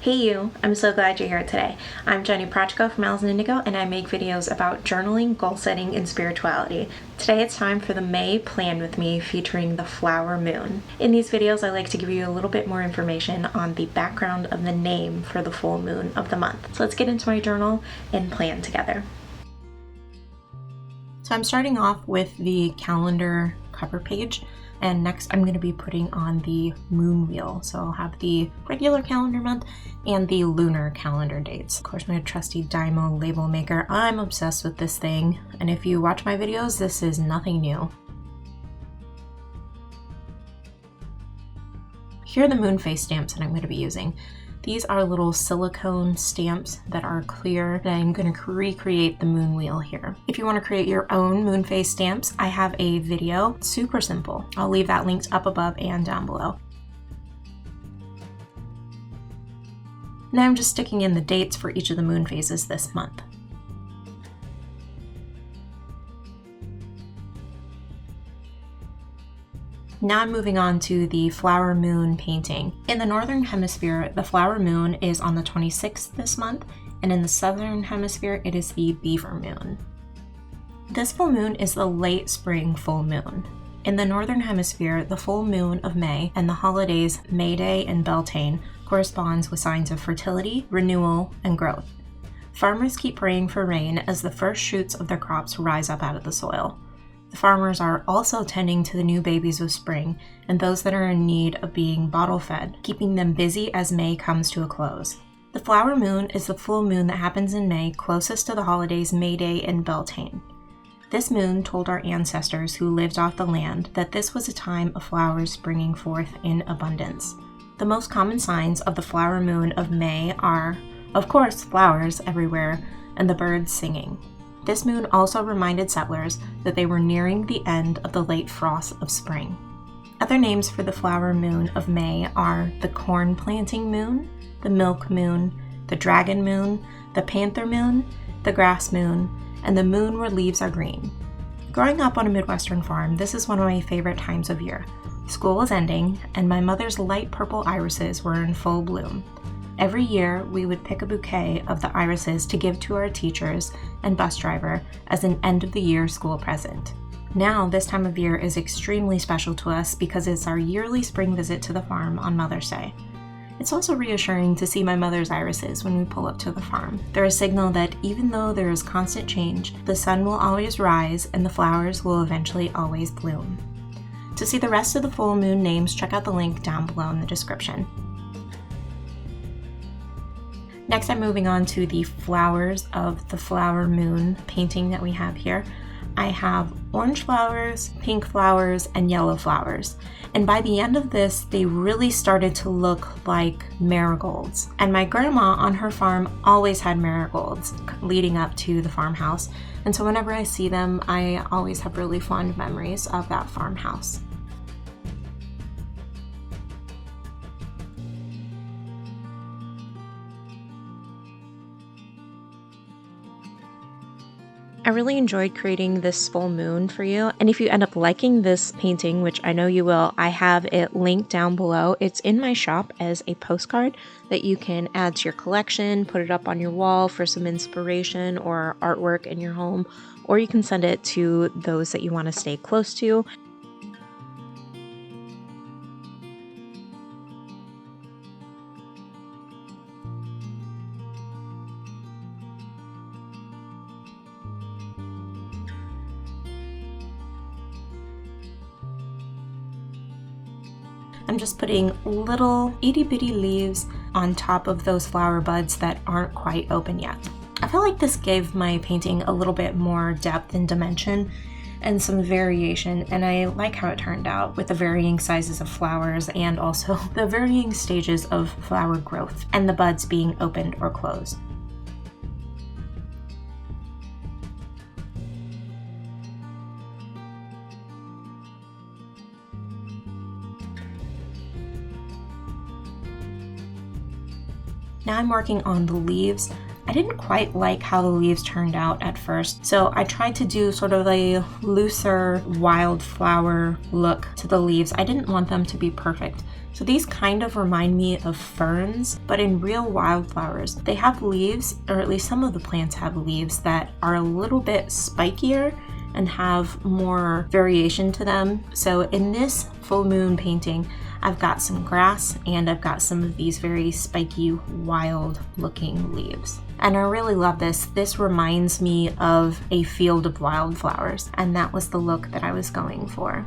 Hey you, I'm so glad you're here today. I'm Jenny Prachko from Owls and Indigo, and I make videos about journaling, goal setting, and spirituality. Today it's time for the May Plan With Me featuring the flower moon. In these videos I like to give you a little bit more information on the background of the name for the full moon of the month. So let's get into my journal and plan together. So I'm starting off with the calendar cover page. And next I'm going to be putting on the moon wheel. So I'll have the regular calendar month and the lunar calendar dates. Of course, my trusty Dymo label maker. I'm obsessed with this thing. And if you watch my videos, this is nothing new. Here are the moon phase stamps that I'm going to be using. These are little silicone stamps that are clear that I'm going to recreate the moon wheel here. If you want to create your own moon phase stamps, I have a video. It's super simple. I'll leave that linked up above and down below. Now I'm just sticking in the dates for each of the moon phases this month. Now I'm moving on to the flower moon painting. In the northern hemisphere, the flower moon is on the 26th this month, and in the southern hemisphere, it is the Beaver moon. This full moon is the late spring full moon. In the northern hemisphere, the full moon of May and the holidays May Day and Beltane corresponds with signs of fertility, renewal, and growth. Farmers keep praying for rain as the first shoots of their crops rise up out of the soil. The farmers are also tending to the new babies of spring and those that are in need of being bottle fed, keeping them busy as May comes to a close. The flower moon is the full moon that happens in May closest to the holidays May Day and Beltane. This moon told our ancestors who lived off the land that this was a time of flowers springing forth in abundance. The most common signs of the flower moon of May are, of course, flowers everywhere and the birds singing. This moon also reminded settlers that they were nearing the end of the late frosts of spring. Other names for the flower moon of May are the corn planting moon, the milk moon, the dragon moon, the panther moon, the grass moon, and the moon where leaves are green. Growing up on a Midwestern farm, this is one of my favorite times of year. School was ending, and my mother's light purple irises were in full bloom. Every year, we would pick a bouquet of the irises to give to our teachers and bus driver as an end-of-the-year school present. Now, this time of year is extremely special to us because it's our yearly spring visit to the farm on Mother's Day. It's also reassuring to see my mother's irises when we pull up to the farm. They're a signal that even though there is constant change, the sun will always rise and the flowers will eventually always bloom. To see the rest of the full moon names, check out the link down below in the description. Next, I'm moving on to the flowers of the flower moon painting that we have here. I have orange flowers, pink flowers, and yellow flowers. And by the end of this, they really started to look like marigolds. And my grandma on her farm always had marigolds leading up to the farmhouse. And so whenever I see them, I always have really fond memories of that farmhouse. I really enjoyed creating this full moon for you, and if you end up liking this painting, which I know you will, I have it linked down below. It's in my shop as a postcard that you can add to your collection, put it up on your wall for some inspiration or artwork in your home, or you can send it to those that you want to stay close to. I'm just putting little itty-bitty leaves on top of those flower buds that aren't quite open yet. I feel like this gave my painting a little bit more depth and dimension and some variation, and I like how it turned out with the varying sizes of flowers and also the varying stages of flower growth and the buds being opened or closed. Now I'm working on the leaves. I didn't quite like how the leaves turned out at first, so I tried to do sort of a looser wildflower look to the leaves. I didn't want them to be perfect So these kind of remind me of ferns, but in real wildflowers. They have leaves, or at least some of the plants have leaves that are a little bit spikier and have more variation to them. So in this full moon painting, I've got some grass and I've got some of these very spiky, wild looking leaves. And I really love this. This reminds me of a field of wildflowers, and that was the look that I was going for.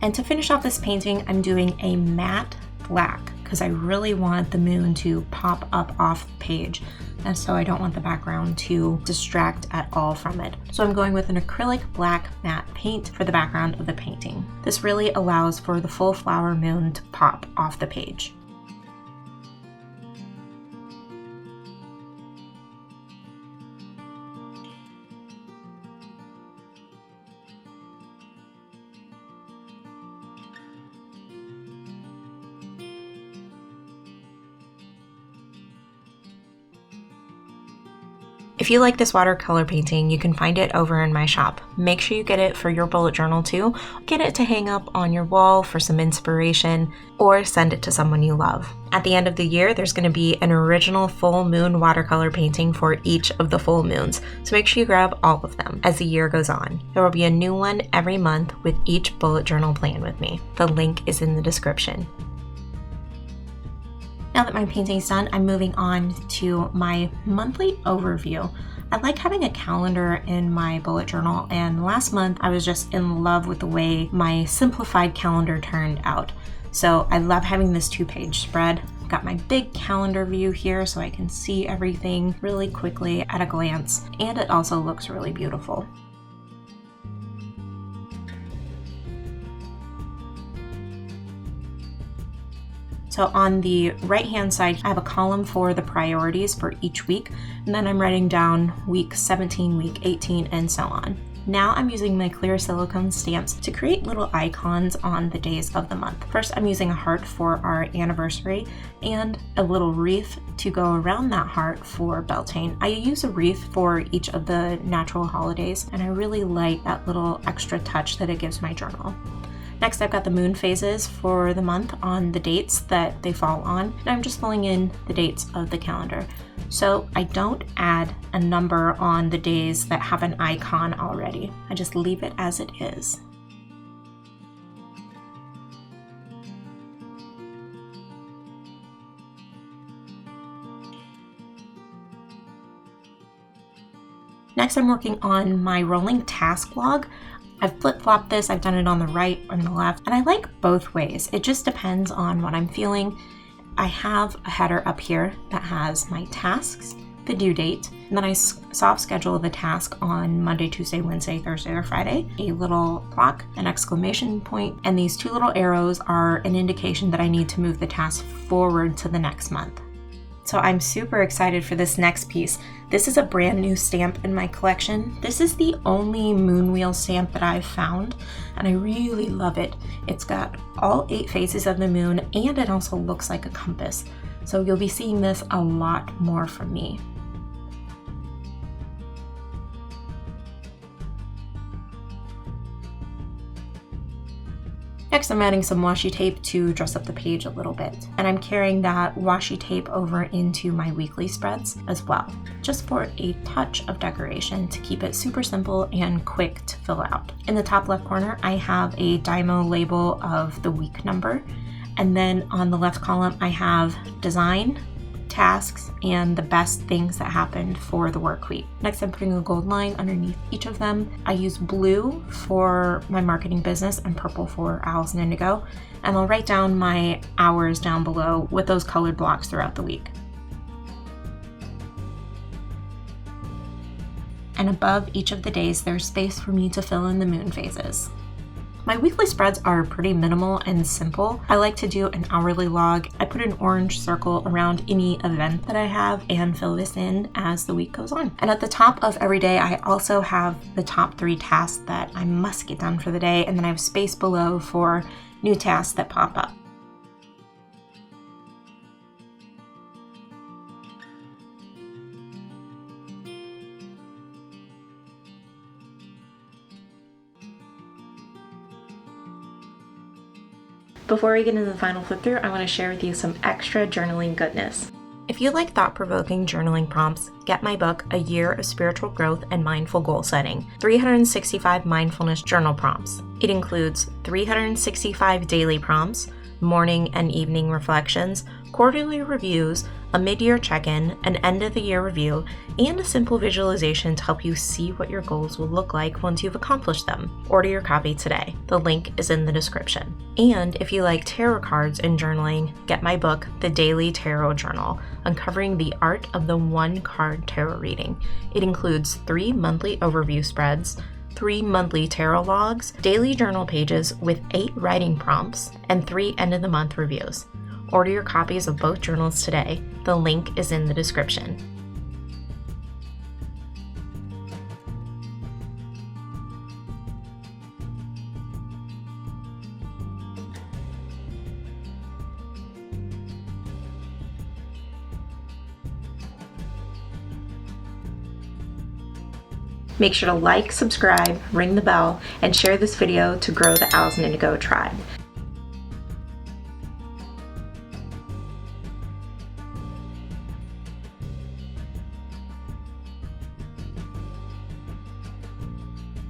And to finish off this painting, I'm doing a matte black because I really want the moon to pop up off the page. And so I don't want the background to distract at all from it. So I'm going with an acrylic black matte paint for the background of the painting. This really allows for the full flower moon to pop off the page. If you like this watercolor painting, you can find it over in my shop. Make sure you get it for your bullet journal too. Get it to hang up on your wall for some inspiration, or send it to someone you love. At the end of the year, there's going to be an original full moon watercolor painting for each of the full moons, so make sure you grab all of them as the year goes on. There will be a new one every month with each bullet journal plan with me. The link is in the description. Now that my painting's done, I'm moving on to my monthly overview. I like having a calendar in my bullet journal, and last month I was just in love with the way my simplified calendar turned out. So I love having this 2-page spread. I've got my big calendar view here so I can see everything really quickly at a glance, and it also looks really beautiful. So on the right-hand side, I have a column for the priorities for each week, and then I'm writing down week 17, week 18, and so on. Now I'm using my clear silicone stamps to create little icons on the days of the month. First, I'm using a heart for our anniversary and a little wreath to go around that heart for Beltane. I use a wreath for each of the natural holidays, and I really like that little extra touch that it gives my journal. Next, I've got the moon phases for the month on the dates that they fall on, and I'm just filling in the dates of the calendar. So I don't add a number on the days that have an icon already. I just leave it as it is. Next, I'm working on my rolling task log. I've flip-flopped this, I've done it on the right and the left, and I like both ways. It just depends on what I'm feeling. I have a header up here that has my tasks, the due date, and then I soft schedule the task on Monday, Tuesday, Wednesday, Thursday, or Friday. A little clock, an exclamation point, and these 2 little arrows are an indication that I need to move the task forward to the next month. So I'm super excited for this next piece. This is a brand new stamp in my collection. This is the only moon wheel stamp that I've found, and I really love it. It's got all 8 phases of the moon, and it also looks like a compass. So you'll be seeing this a lot more from me. Next, I'm adding some washi tape to dress up the page a little bit, and I'm carrying that washi tape over into my weekly spreads as well, just for a touch of decoration to keep it super simple and quick to fill out. In the top left corner, I have a Dymo label of the week number, and then on the left column, I have design, tasks, and the best things that happened for the work week. Next, I'm putting a gold line underneath each of them. I use blue for my marketing business and purple for Owls and Indigo, and I'll write down my hours down below with those colored blocks throughout the week. And above each of the days, there's space for me to fill in the moon phases. My weekly spreads are pretty minimal and simple. I like to do an hourly log. I put an orange circle around any event that I have and fill this in as the week goes on. And at the top of every day, I also have the top 3 tasks that I must get done for the day, and then I have space below for new tasks that pop up. Before we get into the final flip through, I want to share with you some extra journaling goodness. If you like thought-provoking journaling prompts, get my book, A Year of Spiritual Growth and Mindful Goal Setting, 365 mindfulness journal prompts. It includes 365 daily prompts, morning and evening reflections, quarterly reviews, a mid-year check-in, an end-of-the-year review, and a simple visualization to help you see what your goals will look like once you've accomplished them. Order your copy today. The link is in the description. And if you like tarot cards and journaling, get my book, The Daily Tarot Journal, Uncovering the Art of the One-Card Tarot Reading. It includes 3 monthly overview spreads, 3 monthly tarot logs, daily journal pages with 8 writing prompts, and 3 end-of-the-month reviews. Order your copies of both journals today. The link is in the description. Make sure to like, subscribe, ring the bell, and share this video to grow the Owls and Indigo tribe.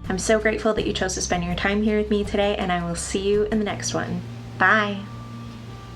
I'm so grateful that you chose to spend your time here with me today, and I will see you in the next one. Bye!